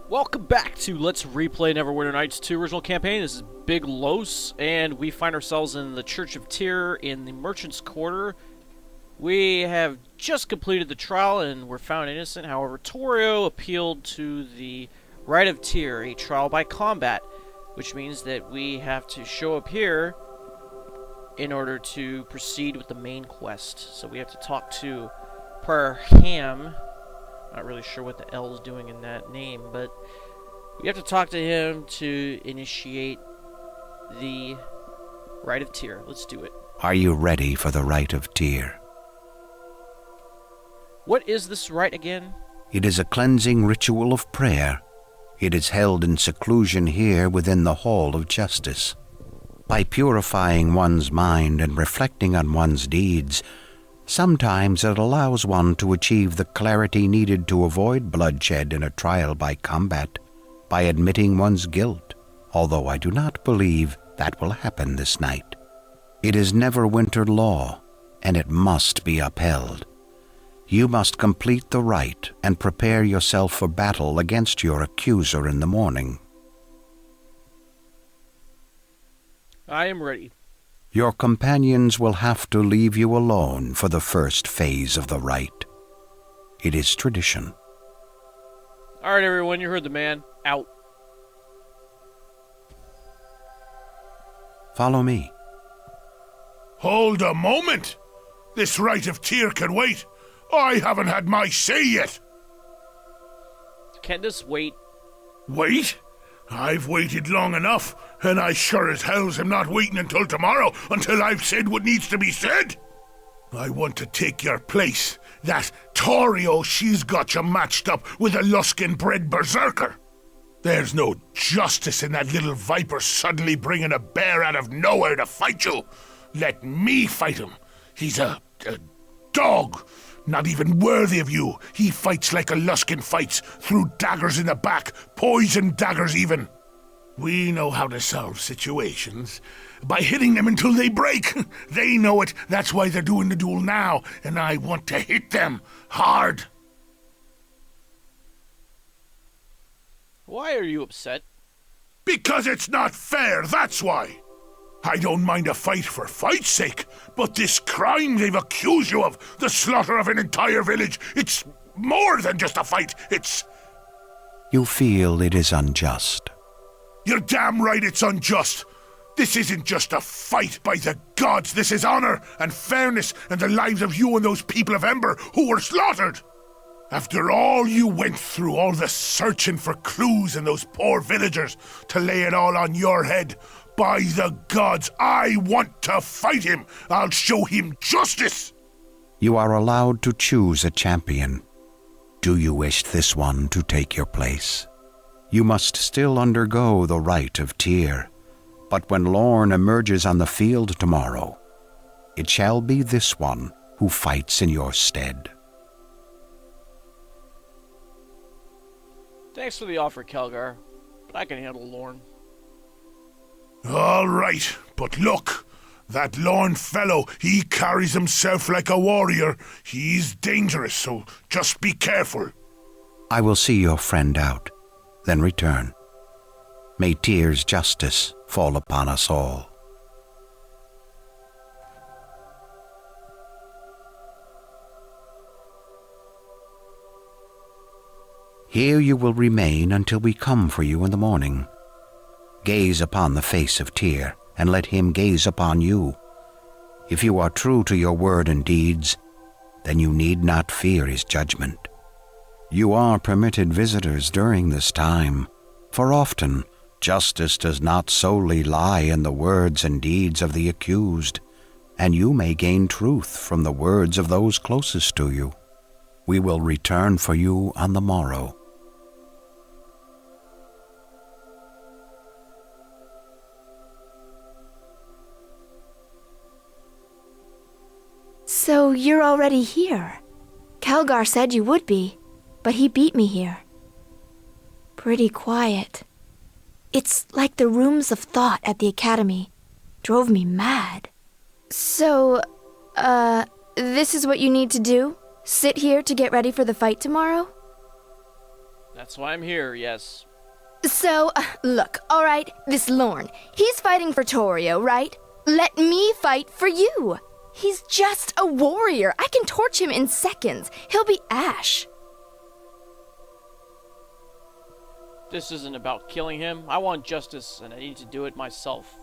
Welcome back to Let's Replay Neverwinter Nights 2 original campaign. This is Big Los, and we find ourselves in the Church of Tear in the Merchant's Quarter. We have just completed the trial and were found innocent. However, Torio appealed to the Rite of Tear, a trial by combat, which means that we have to show up here in order to proceed with the main quest. So we have to talk to Prior Ham. Not really sure what the L is doing in that name, but we have to talk to him to initiate the Rite of Tear. Let's do it. Are you ready for the Rite of Tear? What is this rite again? It is a cleansing ritual of prayer. It is held in seclusion here within the Hall of Justice. By purifying one's mind and reflecting on one's deeds, sometimes it allows one to achieve the clarity needed to avoid bloodshed in a trial by combat, by admitting one's guilt, although I do not believe that will happen this night. It is Neverwinter law, and it must be upheld. You must complete the rite and prepare yourself for battle against your accuser in the morning. I am ready. Your companions will have to leave you alone for the first phase of the rite. It is tradition. Alright everyone, you heard the man. Out. Follow me. Hold a moment! This Rite of Tear can wait. I haven't had my say yet. Can this wait? Wait? I've waited long enough, and I sure as hell's am not waiting until tomorrow, until I've said what needs to be said. I want to take your place. That Torio, she's got you matched up with a Luskin-bred berserker. There's no justice in that little viper suddenly bringing a bear out of nowhere to fight you. Let me fight him. He's a dog. Not even worthy of you. He fights like a Luskin fights, through daggers in the back, poison daggers even. We know how to solve situations. By hitting them until they break. They know it, that's why they're doing the duel now, and I want to hit them hard. Why are you upset? Because it's not fair, that's why. I don't mind a fight for fight's sake, but this crime they've accused you of, the slaughter of an entire village, it's more than just a fight, it's... You feel it is unjust. You're damn right it's unjust. This isn't just a fight, by the gods, this is honor and fairness and the lives of you and those people of Ember who were slaughtered. After all you went through, all the searching for clues and those poor villagers, to lay it all on your head, by the gods, I want to fight him. I'll show him justice. You are allowed to choose a champion. Do you wish this one to take your place? You must still undergo the Rite of Tear, but when Lorne emerges on the field tomorrow, it shall be this one who fights in your stead. Thanks for the offer, Kelgar, but I can handle Lorne. All right, but look, that Lorne fellow, he carries himself like a warrior. He's dangerous, so just be careful. I will see your friend out, then return. May Tyr's justice fall upon us all. Here you will remain until we come for you in the morning. Gaze upon the face of Tyr, and let him gaze upon you. If you are true to your word and deeds, then you need not fear his judgment. You are permitted visitors during this time, for often justice does not solely lie in the words and deeds of the accused, and you may gain truth from the words of those closest to you. We will return for you on the morrow. So you're already here. Kelgar said you would be, but he beat me here. Pretty quiet. It's like the rooms of thought at the academy. Drove me mad. So, this is what you need to do? Sit here to get ready for the fight tomorrow? That's why I'm here, yes. So, look, alright, this Lorne, he's fighting for Torio, right? Let me fight for you. He's just a warrior. I can torch him in seconds. He'll be ash. This isn't about killing him. I want justice, and I need to do it myself.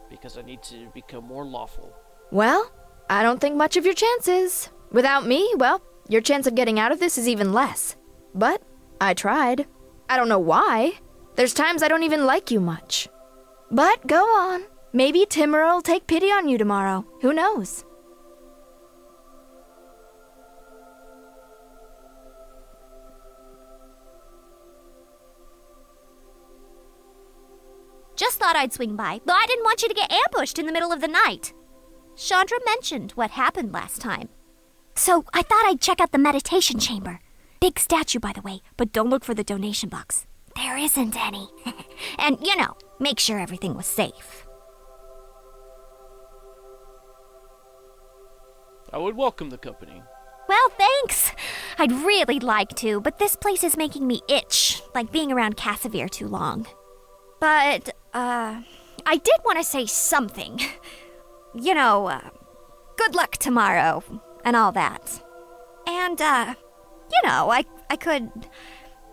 Because I need to become more lawful. Well, I don't think much of your chances. Without me, well, your chance of getting out of this is even less. But I tried. I don't know why. There's times I don't even like you much. But go on. Maybe Timur'll take pity on you tomorrow. Who knows? Just thought I'd swing by, though I didn't want you to get ambushed in the middle of the night. Chandra mentioned what happened last time. So I thought I'd check out the meditation chamber. Big statue, by the way, but don't look for the donation box. There isn't any. And, make sure everything was safe. I would welcome the company. Well, thanks. I'd really like to, but this place is making me itch, like being around Casimir too long. But, I did want to say something. Good luck tomorrow, and all that. And, I could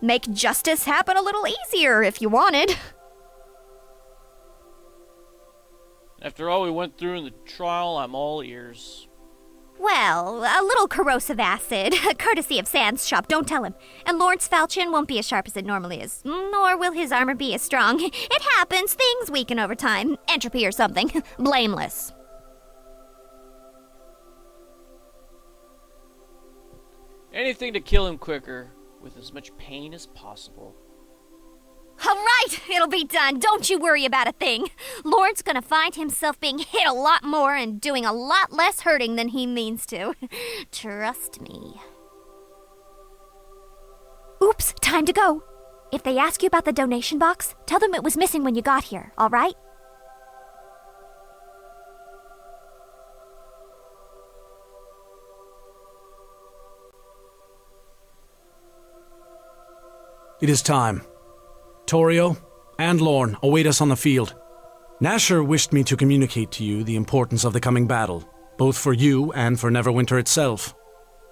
make justice happen a little easier if you wanted. After all we went through in the trial, I'm all ears. Well, a little corrosive acid, courtesy of Sand's shop, don't tell him. And Lawrence falchion won't be as sharp as it normally is, nor will his armor be as strong. It happens, things weaken over time, entropy or something. Blameless. Anything to kill him quicker, with as much pain as possible. All right, it'll be done. Don't you worry about a thing. Lawrence gonna find himself being hit a lot more and doing a lot less hurting than he means to. Trust me. Oops, time to go. If they ask you about the donation box, tell them it was missing when you got here, all right? It is time. Torio and Lorne await us on the field. Nasher wished me to communicate to you the importance of the coming battle, both for you and for Neverwinter itself.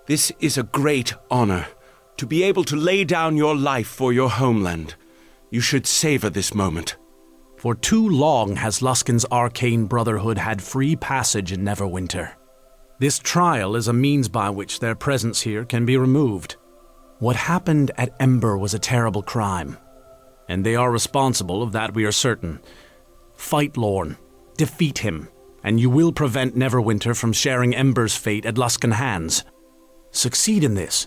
This is a great honor, to be able to lay down your life for your homeland. You should savor this moment. For too long has Luskan's arcane brotherhood had free passage in Neverwinter. This trial is a means by which their presence here can be removed. What happened at Ember was a terrible crime, and they are responsible, of that we are certain. Fight Lorne, defeat him, and you will prevent Neverwinter from sharing Ember's fate at Luskan hands. Succeed in this,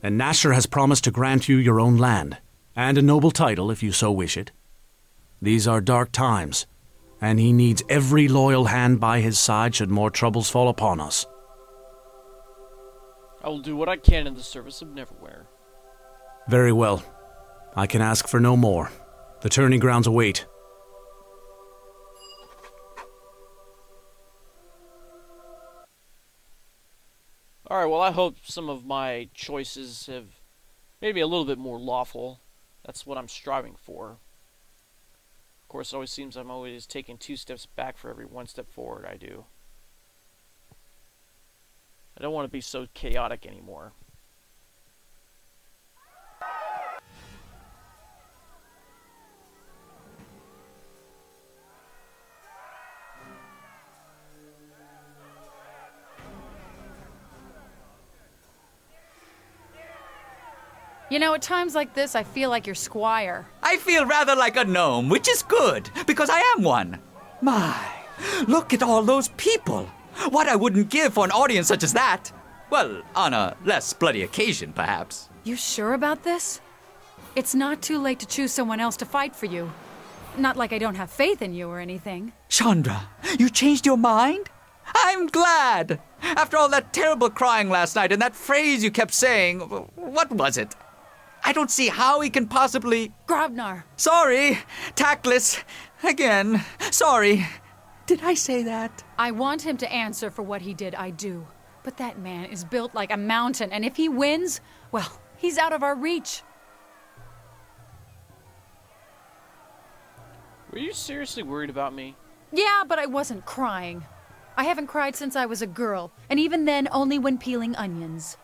and Nasher has promised to grant you your own land, and a noble title if you so wish it. These are dark times, and he needs every loyal hand by his side should more troubles fall upon us. I will do what I can in the service of Neverwhere. Very well. I can ask for no more. The tourney grounds await. Alright, well I hope some of my choices have maybe a little bit more lawful. That's what I'm striving for. Of course, it always seems I'm always taking 2 steps back for every 1 step forward I do. I don't want to be so chaotic anymore. At times like this, I feel like your squire. I feel rather like a gnome, which is good, because I am one. My, look at all those people. What I wouldn't give for an audience such as that. Well, on a less bloody occasion, perhaps. You sure about this? It's not too late to choose someone else to fight for you. Not like I don't have faith in you or anything. Chandra, you changed your mind? I'm glad. After all that terrible crying last night and that phrase you kept saying, what was it? I don't see how he can possibly... Grobnar. Sorry. Tactless. Again. Sorry. Did I say that? I want him to answer for what he did, I do. But that man is built like a mountain, and if he wins, well, he's out of our reach. Were you seriously worried about me? Yeah, but I wasn't crying. I haven't cried since I was a girl, and even then only when peeling onions.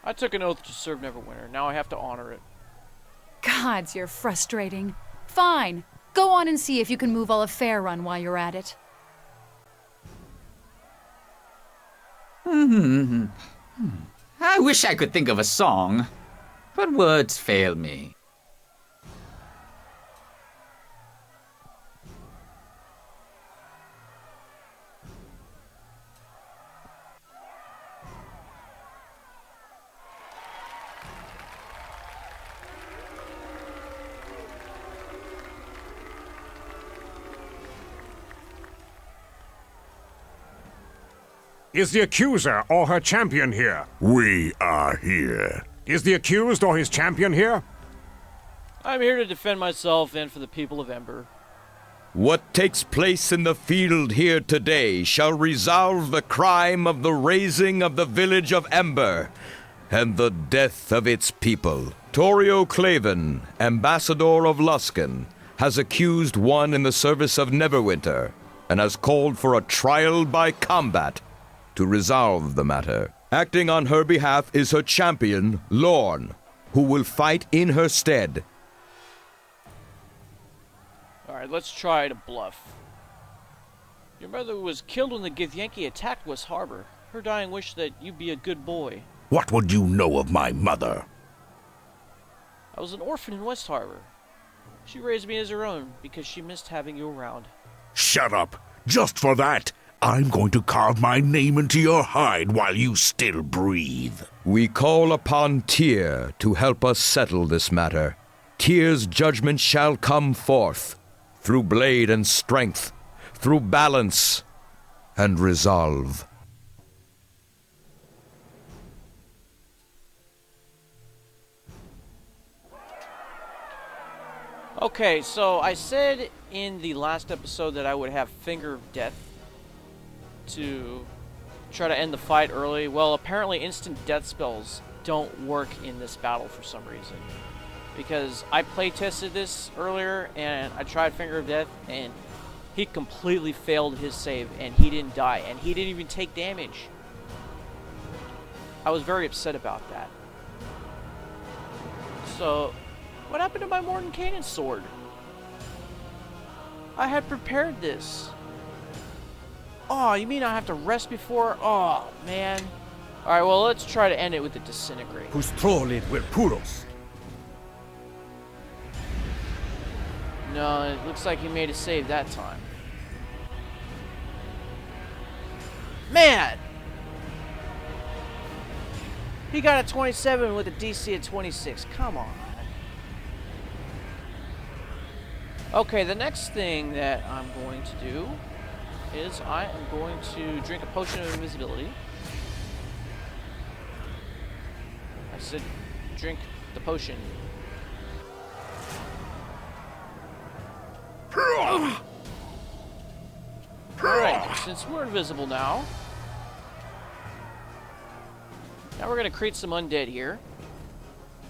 I took an oath to serve Neverwinter. Now I have to honor it. Gods, you're frustrating. Fine. Go on and see if you can move all of Faerun while you're at it. I wish I could think of a song, but words fail me. Is the accuser or her champion here? We are here. Is the accused or his champion here? I'm here to defend myself and for the people of Ember. What takes place in the field here today shall resolve the crime of the razing of the village of Ember and the death of its people. Torio Claven, ambassador of Luskan, has accused one in the service of Neverwinter and has called for a trial by combat to resolve the matter. Acting on her behalf is her champion, Lorne, who will fight in her stead. Alright, let's try to bluff. Your mother was killed when the Githyanki attacked West Harbor. Her dying wish that you be a good boy. What would you know of my mother? I was an orphan in West Harbor. She raised me as her own because she missed having you around. Shut up. Just for that, I'm going to carve my name into your hide while you still breathe. We call upon Tear to help us settle this matter. Tear's judgment shall come forth, through blade and strength, through balance and resolve. Okay, so I said in the last episode that I would have Finger of Death to try to end the fight early. Well, apparently instant death spells don't work in this battle for some reason. Because I play tested this earlier and I tried Finger of Death and he completely failed his save and he didn't die and he didn't even take damage. I was very upset about that. So, what happened to my Mordenkainen sword? I had prepared this. Oh, you mean I have to rest before? Oh, man. Alright, well, let's try to end it with the Disintegrate. Whose trolling were puros. No, it looks like he made a save that time. Man! He got a 27 with a DC at 26. Come on. Okay, the next thing that I'm going to do is I am going to drink a potion of invisibility. I said drink the potion. Alright, since we're invisible now we're gonna create some undead here.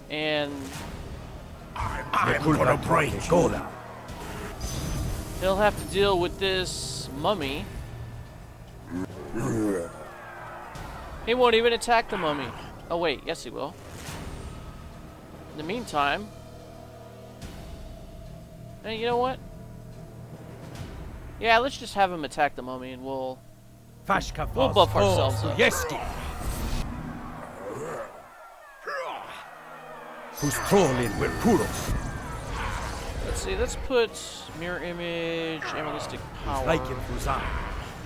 And I'm gonna break you. he'll have to deal with this mummy. He won't even attack the mummy. Oh wait, yes he will. In the meantime, and you know what? Yeah, let's just have him attack the mummy and we'll buff ourselves up. Whose trolling were puros. Let's see, let's put mirror image, animalistic power, Like in Fuzan.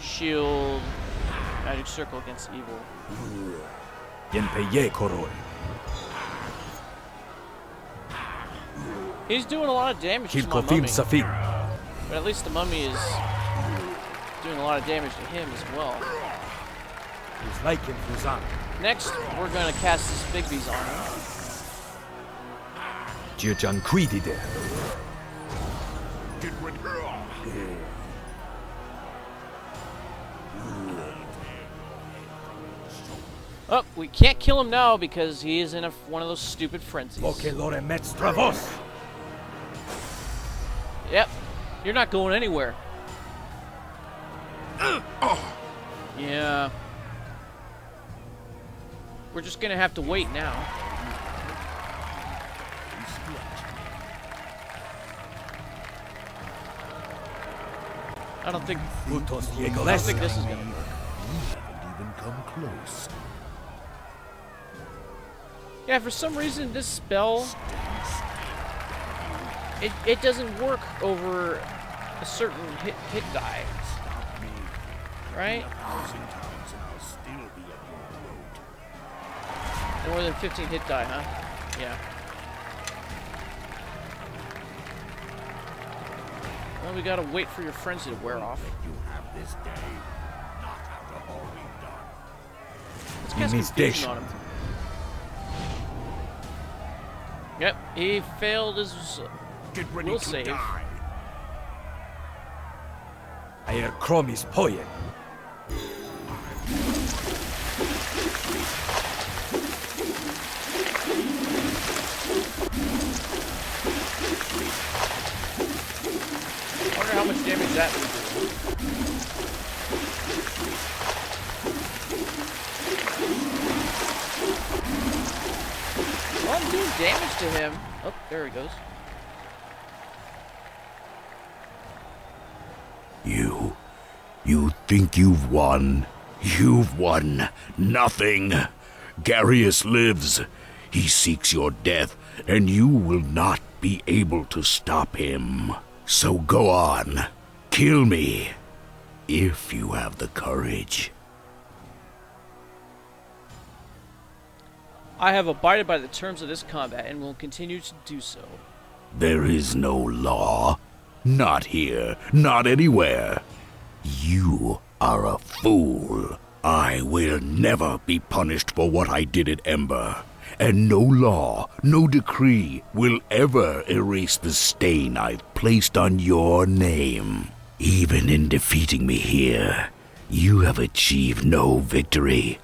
shield, magic circle against evil. Yenpeye koroi. He's doing a lot of damage to my Kilkofim mummy, Safin. but at least the mummy is doing a lot of damage to him as well. Who's like in Fuzan. Next, we're going to cast this Big Bees on him. Jirjan Quidide. Oh, we can't kill him now because he is in one of those stupid frenzies. Oke lore metz travos. Yep. You're not going anywhere. Yeah. We're just gonna have to wait now. I don't think this is gonna work. Haven't even come close. Yeah, for some reason this spell it doesn't work over a certain hit die. Right? More than 15 hit die, huh? Yeah. Well, we gotta wait for your frenzy to wear off. Let's cast confusion on him. Yep, he failed his will save. I hear Chromie's poem. I wonder how much damage that would do. Well, I'm doing damage to him. Oh, there he goes. You think you've won? You've won nothing. Garius lives. He seeks your death, and you will not be able to stop him. So go on. Kill me. If you have the courage. I have abided by the terms of this combat and will continue to do so. There is no law. Not here. Not anywhere. You are a fool. I will never be punished for what I did at Ember. And no law, no decree will ever erase the stain I've placed on your name. Even in defeating me here, you have achieved no victory.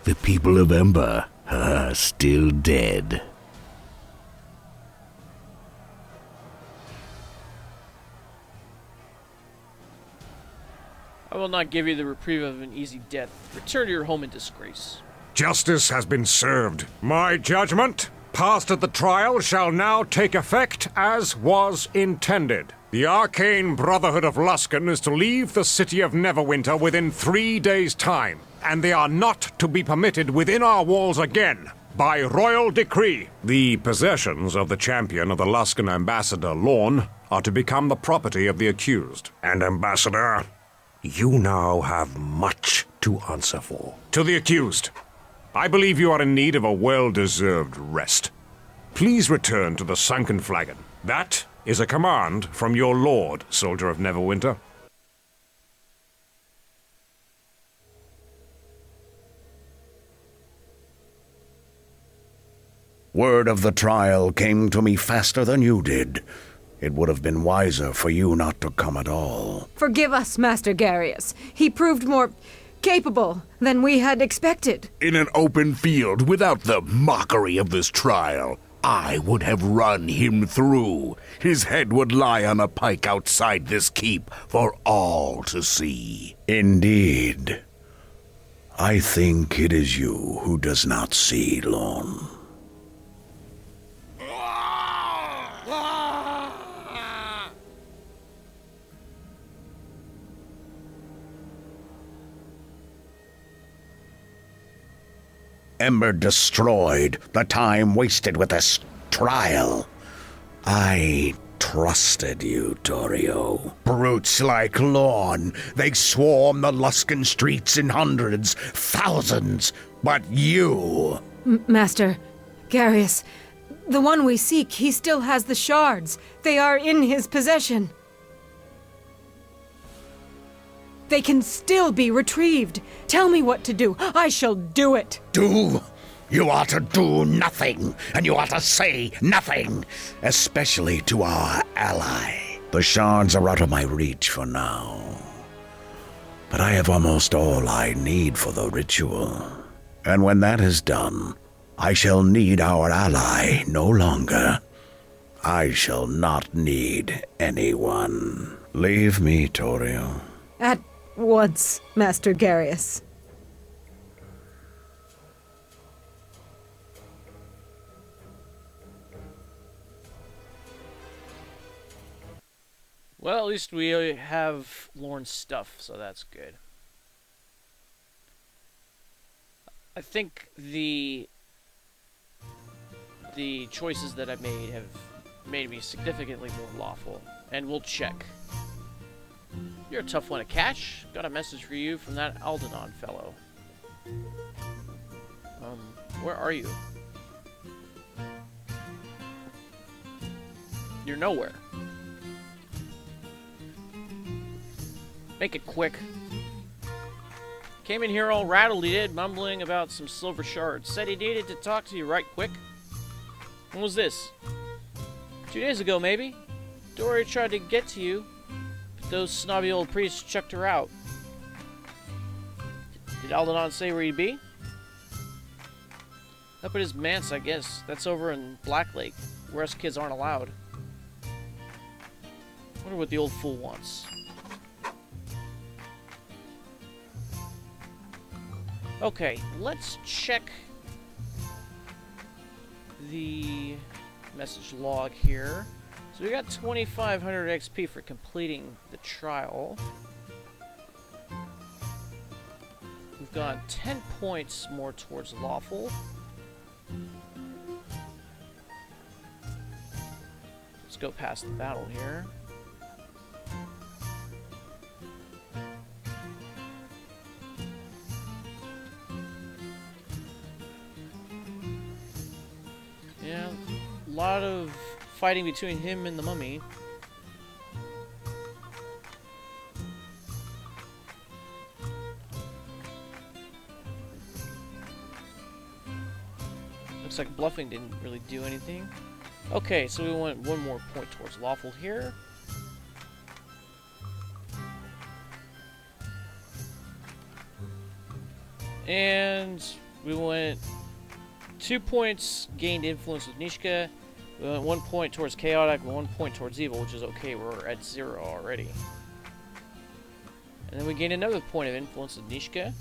The people of Ember are still dead. I will not give you the reprieve of an easy death. Return to your home in disgrace. Justice has been served. My judgment, passed at the trial, shall now take effect as was intended. The arcane Brotherhood of Luskan is to leave the city of Neverwinter within 3 days' time, and they are not to be permitted within our walls again. By royal decree, the possessions of the champion of the Luskan ambassador, Lorne, are to become the property of the accused. And, Ambassador, you now have much to answer for. To the accused, I believe you are in need of a well-deserved rest. Please return to the Sunken Flagon. That is a command from your lord, Soldier of Neverwinter. Word of the trial came to me faster than you did. It would have been wiser for you not to come at all. Forgive us, Master Garius. He proved more capable than we had expected. In an open field, without the mockery of this trial, I would have run him through. His head would lie on a pike outside this keep for all to see. Indeed. I think it is you who does not see, Lorne. Ember destroyed, the time wasted with this trial. I trusted you, Torio. Brutes like Lorne, they swarm the Luskan streets in hundreds, thousands, but you... Master Garius, the one we seek, he still has the shards. They are in his possession. They can still be retrieved. Tell me what to do. I shall do it. Do? You ought to do nothing, and you ought to say nothing, especially to our ally. The shards are out of my reach for now, but I have almost all I need for the ritual. And when that is done, I shall need our ally no longer. I shall not need anyone. Leave me, Torio. At once, Master Garius. Well, at least we have Lorne's stuff, so that's good. I think the choices that I've made have made me significantly more lawful, and we'll check. You're a tough one to catch. Got a message for you from that Aldenon fellow. Where are you? You're nowhere. Make it quick. Came in here all rattled, he did, mumbling about some silver shards. Said he needed to talk to you right quick. When was this? 2 days ago, maybe. Dory tried to get to you, but those snobby old priests chucked her out. Did Aldenon say where he'd be? Up at his manse, I guess. That's over in Black Lake, where us kids aren't allowed. Wonder what the old fool wants. Okay, let's check the message log here. So we got 2,500 XP for completing the trial. We've got 10 points more towards lawful. Let's go past the battle here. Yeah, a lot of fighting between him and the mummy. Looks like bluffing didn't really do anything. Okay, so we want one more point towards lawful here. And we went 2 points gained influence with Nishka. We went 1 point towards chaotic, 1 point towards evil, which is okay. We're at 0 already. And then we gained another point of influence with Nishka.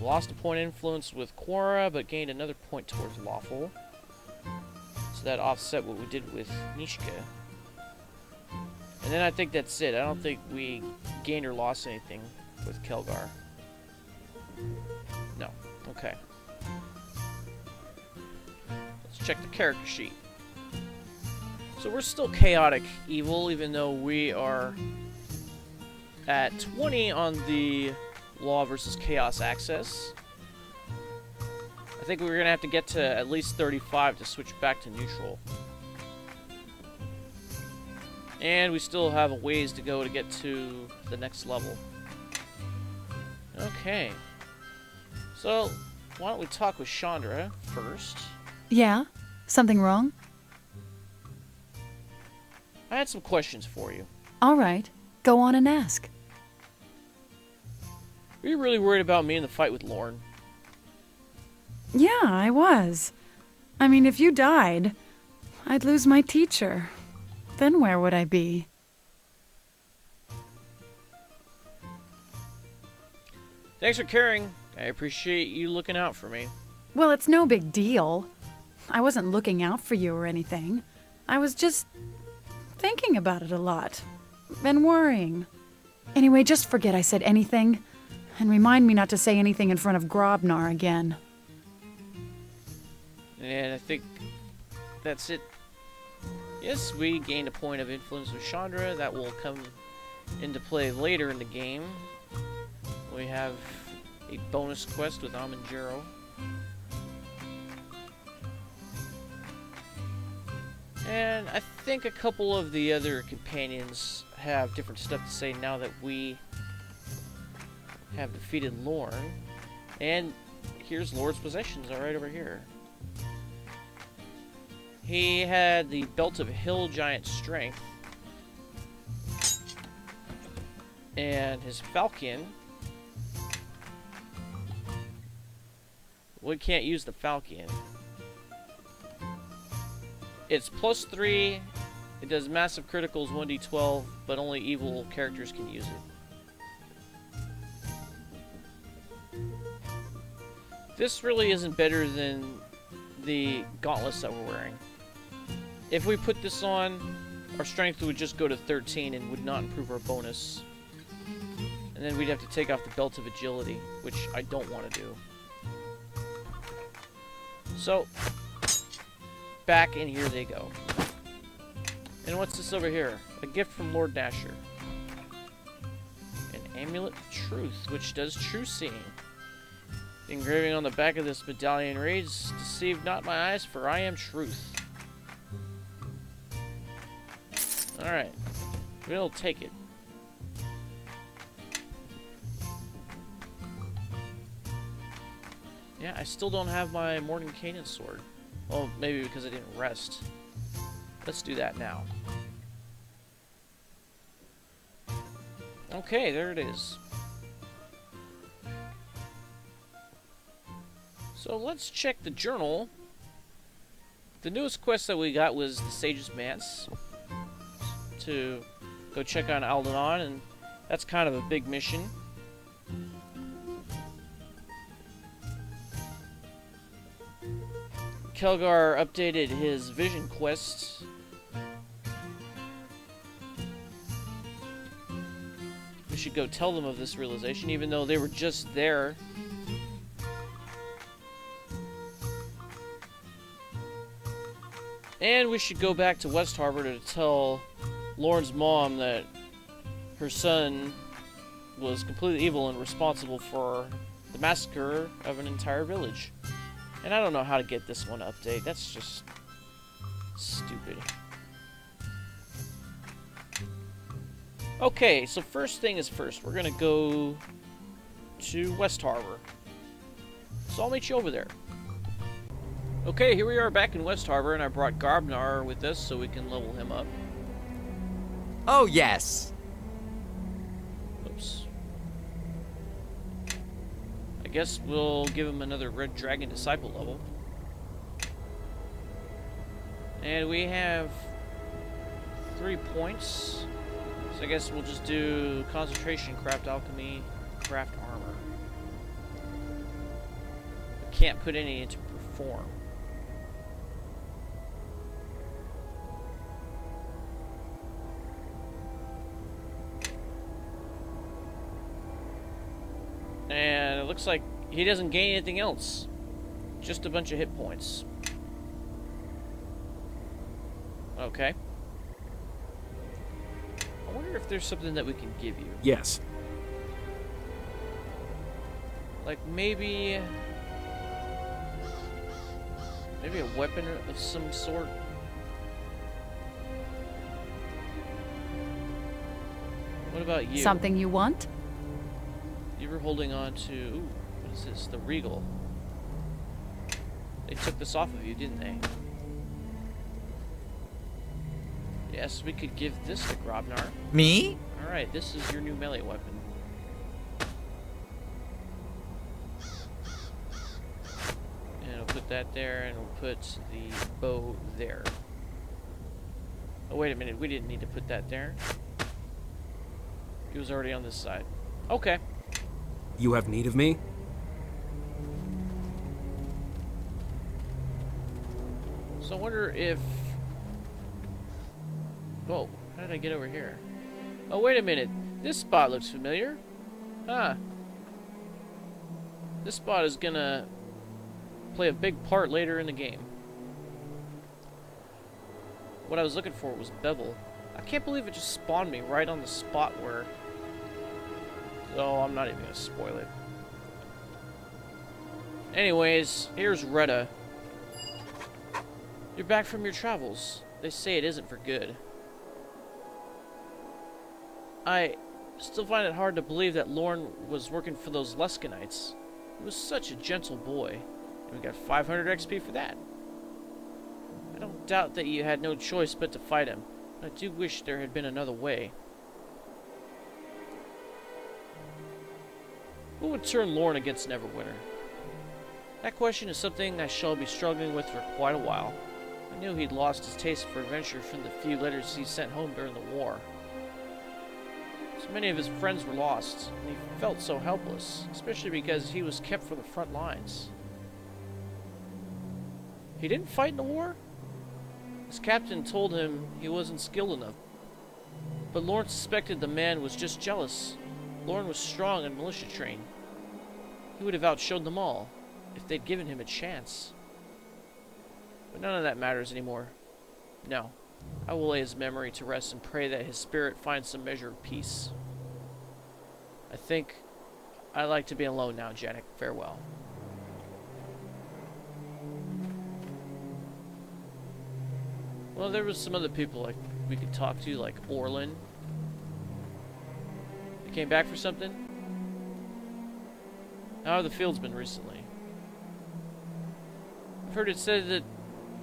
Lost a point of influence with Quora, but gained another point towards lawful. So that offset what we did with Nishka. And then I think that's it. I don't think we gained or lost anything with Kelgar. No. Okay. Let's check the character sheet. So we're still chaotic evil, even though we are at 20 on the law versus chaos axis. I think we're gonna have to get to at least 35 to switch back to neutral. And we still have a ways to go to get to the next level. Okay. So, why don't we talk with Chandra first? Yeah? Something wrong? I had some questions for you. All right. Go on and ask. Were you really worried about me in the fight with Lorne? Yeah, I was. I mean, if you died, I'd lose my teacher. Then where would I be? Thanks for caring. I appreciate you looking out for me. Well, it's no big deal. I wasn't looking out for you or anything. I was just thinking about it a lot. Been worrying. Anyway, just forget I said anything. And remind me not to say anything in front of Grobnar again. And I think that's it. Yes, we gained a point of influence with Chandra. That will come into play later in the game. We have a bonus quest with Amanjaro. And I think a couple of the other companions have different stuff to say now that we have defeated Lorne. And here's Lord's possessions, right over here. He had the Belt of Hill Giant Strength. And his Falcon. We can't use the Falcon. It's +3. It does massive criticals 1d12, but only evil characters can use it. This really isn't better than the gauntlets that we're wearing. If we put this on, our strength would just go to 13 and would not improve our bonus. And then we'd have to take off the belt of agility, which I don't want to do. So, back in here they go. And what's this over here? A gift from Lord Dasher. An amulet of truth, which does true seeing. The engraving on the back of this medallion reads, "Deceive not my eyes, for I am truth." Alright. We'll take it. Yeah, I still don't have my Morning Cadence sword. Well, maybe because I didn't rest. Let's do that now. Okay, there it is. So let's check the journal. The newest quest that we got was the Sage's Manse. To go check on Aldenon, and that's kind of a big mission. Kelgar updated his vision quest. We should go tell them of this realization, even though they were just there. And we should go back to West Harbor to tell Lauren's mom that her son was completely evil and responsible for the massacre of an entire village. And I don't know how to get this one to update. That's just stupid. Okay, so first thing is first. We're gonna go to West Harbor. So I'll meet you over there. Okay, here we are back in West Harbor, and I brought Garbnar with us so we can level him up. Oh, yes. Oops. I guess we'll give him another Red Dragon Disciple level. And we have 3 points. So I guess we'll just do Concentration, Craft Alchemy, Craft Armor. We can't put any into Perform. And it looks like he doesn't gain anything else. Just a bunch of hit points. Okay. I wonder if there's something that we can give you. Yes. Like maybe a weapon of some sort. What about you? Something you want? You were holding on to, ooh, what is this? The Regal. They took this off of you, didn't they? Yes, we could give this to Grobnar. Me? Alright, this is your new melee weapon. And we'll put that there, and we'll put the bow there. Oh, wait a minute, we didn't need to put that there. He was already on this side. Okay. You have need of me? So I wonder if... Whoa, how did I get over here? Oh, wait a minute. This spot looks familiar. Huh. This spot is gonna play a big part later in the game. What I was looking for was Bevel. I can't believe it just spawned me right on the spot where... So I'm not even gonna spoil it. Anyways, here's Retta. You're back from your travels. They say it isn't for good. I still find it hard to believe that Lorne was working for those Luskanites. He was such a gentle boy, and we got 500 XP for that. I don't doubt that you had no choice but to fight him, but I do wish there had been another way. Who would turn Lorne against Neverwinter? That question is something I shall be struggling with for quite a while. I knew he'd lost his taste for adventure from the few letters he sent home during the war. So many of his friends were lost, and he felt so helpless, especially because he was kept for the front lines. He didn't fight in the war? His captain told him he wasn't skilled enough. But Lorne suspected the man was just jealous. Lorne was strong and militia trained. He would have outshone them all if they'd given him a chance. But none of that matters anymore. No. I will lay his memory to rest and pray that his spirit finds some measure of peace. I think I'd like to be alone now, Janek. Farewell. Well, there was some other people like we could talk to, like Orlin. They came back for something? How have the fields been recently? I've heard it said that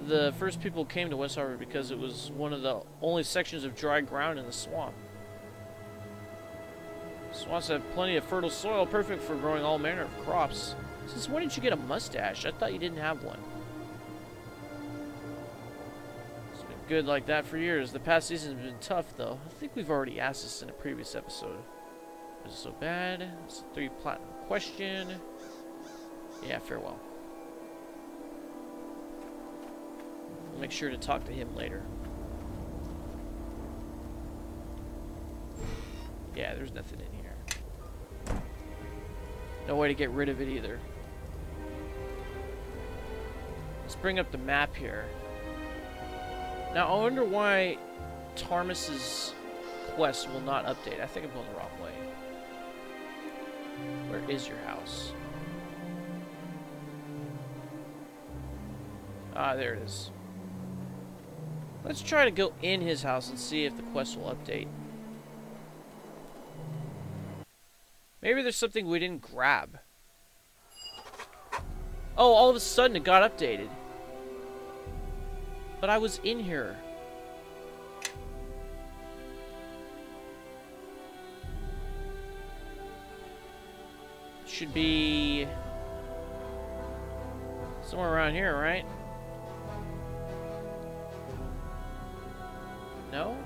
the first people came to West Harbor because it was one of the only sections of dry ground in the swamp. Swamps have plenty of fertile soil, perfect for growing all manner of crops. Since when did you get a mustache? I thought you didn't have one. It's been good like that for years. The past season's been tough, though. I think we've already asked this in a previous episode. Is it so bad? It's a 3 platinum question. Yeah, farewell. I'll make sure to talk to him later. Yeah, there's nothing in here. No way to get rid of it either. Let's bring up the map here. Now, I wonder why Tarmus's quest will not update. I think I'm going the wrong way. Where is your house? Ah, there it is. Let's try to go in his house and see if the quest will update. Maybe there's something we didn't grab. Oh, all of a sudden it got updated. But I was in here. Should be somewhere around here, right? No?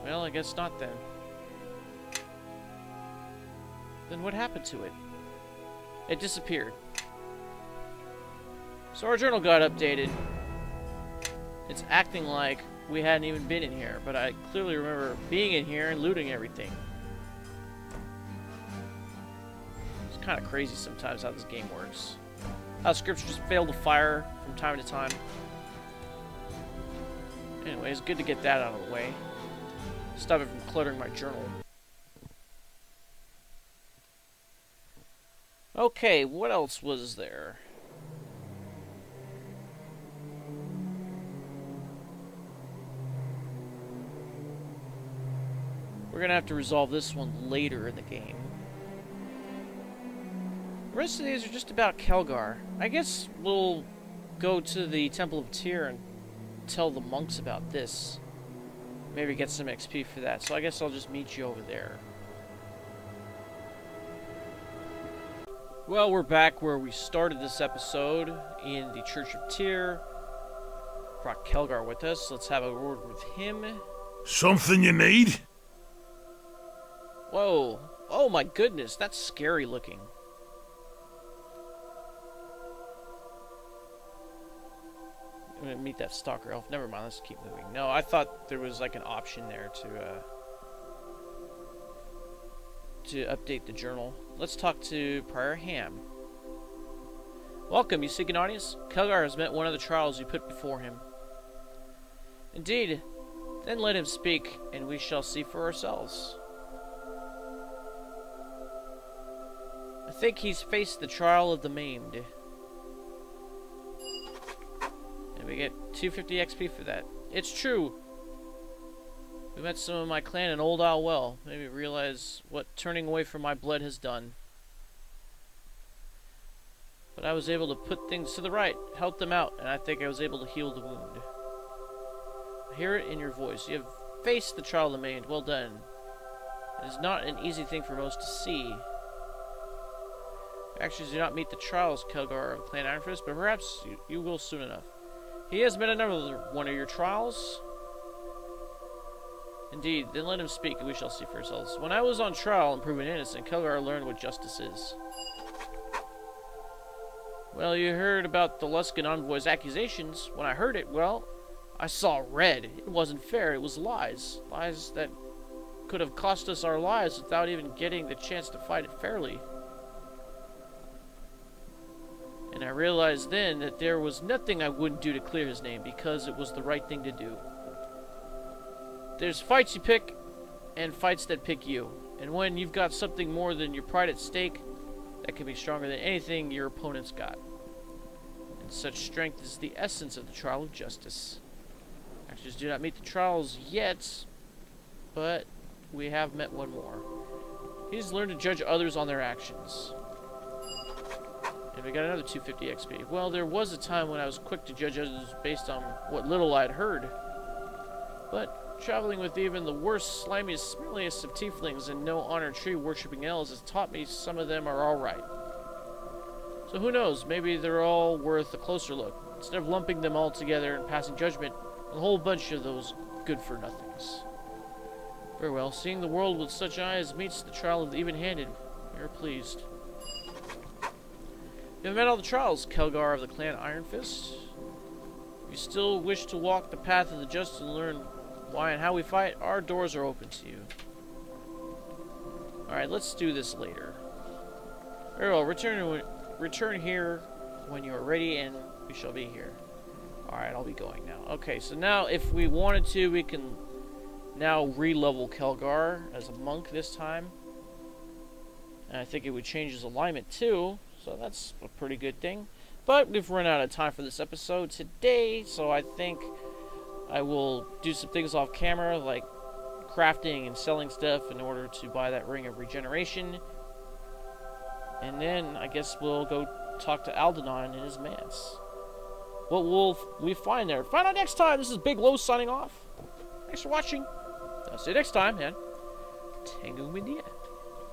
Well, I guess not then. Then what happened to it? It disappeared. So our journal got updated. It's acting like we hadn't even been in here, but I clearly remember being in here and looting everything. It's kind of crazy sometimes how this game works. How scripts just fail to fire from time to time. Anyway, it's good to get that out of the way. Stop it from cluttering my journal. Okay, what else was there? We're gonna have to resolve this one later in the game. The rest of these are just about Kelgar. I guess we'll go to the Temple of Tyr and tell the monks about this. Maybe get some XP for that. So I guess I'll just meet you over there. Well, we're back where we started this episode in the Church of Tyr. Brought Kelgar with us. Let's have a word with him. Something you need? Whoa. Oh my goodness, that's scary looking. I'm gonna meet that stalker elf. Never mind, let's keep moving. No, I thought there was like an option there to update the journal. Let's talk to Prior Ham. Welcome, you seek an audience? Kelgar has met one of the trials you put before him. Indeed. Then let him speak, and we shall see for ourselves. I think he's faced the trial of the maimed. And we get 250 XP for that. It's true. We met some of my clan in Old Isle Well. Made me realize what turning away from my blood has done. But I was able to put things to the right, help them out, and I think I was able to heal the wound. I hear it in your voice. You have faced the trial of the maimed. Well done. It is not an easy thing for most to see. Actions do not meet the trials, Kelgar of Clan Iron Fist, but perhaps you will soon enough. He has met another one of your trials. Indeed, then let him speak, and we shall see for ourselves. When I was on trial and proven innocent, Kelgar learned what justice is. Well, you heard about the Luskan envoy's accusations. When I heard it, well, I saw red. It wasn't fair. It was lies. Lies that could have cost us our lives without even getting the chance to fight it fairly. And I realized then that there was nothing I wouldn't do to clear his name because it was the right thing to do. There's fights you pick and fights that pick you. And when you've got something more than your pride at stake, that can be stronger than anything your opponent's got. And such strength is the essence of the trial of justice. Actions do not meet the trials yet, but we have met one more. He's learned to judge others on their actions. And we got another 250 XP. Well, there was a time when I was quick to judge others based on what little I'd heard. But traveling with even the worst, slimiest, smelliest of tieflings and no honor tree worshipping elves has taught me some of them are alright. So who knows, maybe they're all worth a closer look. Instead of lumping them all together and passing judgment on a whole bunch of those good-for-nothings. Very well, seeing the world with such eyes meets the trial of the even-handed. We are pleased. You have met all the trials, Kelgar of the Clan Iron Fist. If you still wish to walk the path of the just and learn why and how we fight, our doors are open to you. Alright, let's do this later. Very well, return here when you are ready and we shall be here. Alright, I'll be going now. Okay, so now if we wanted to, we can now re-level Kelgar as a monk this time. And I think it would change his alignment too, so that's a pretty good thing. But we've run out of time for this episode today, so I think I will do some things off camera, like crafting and selling stuff in order to buy that Ring of Regeneration. And then I guess we'll go talk to Aldenon and his manse. What will we find there? Find out next time. This is Big Low signing off. Thanks for watching. I'll see you next time, and Tango Media.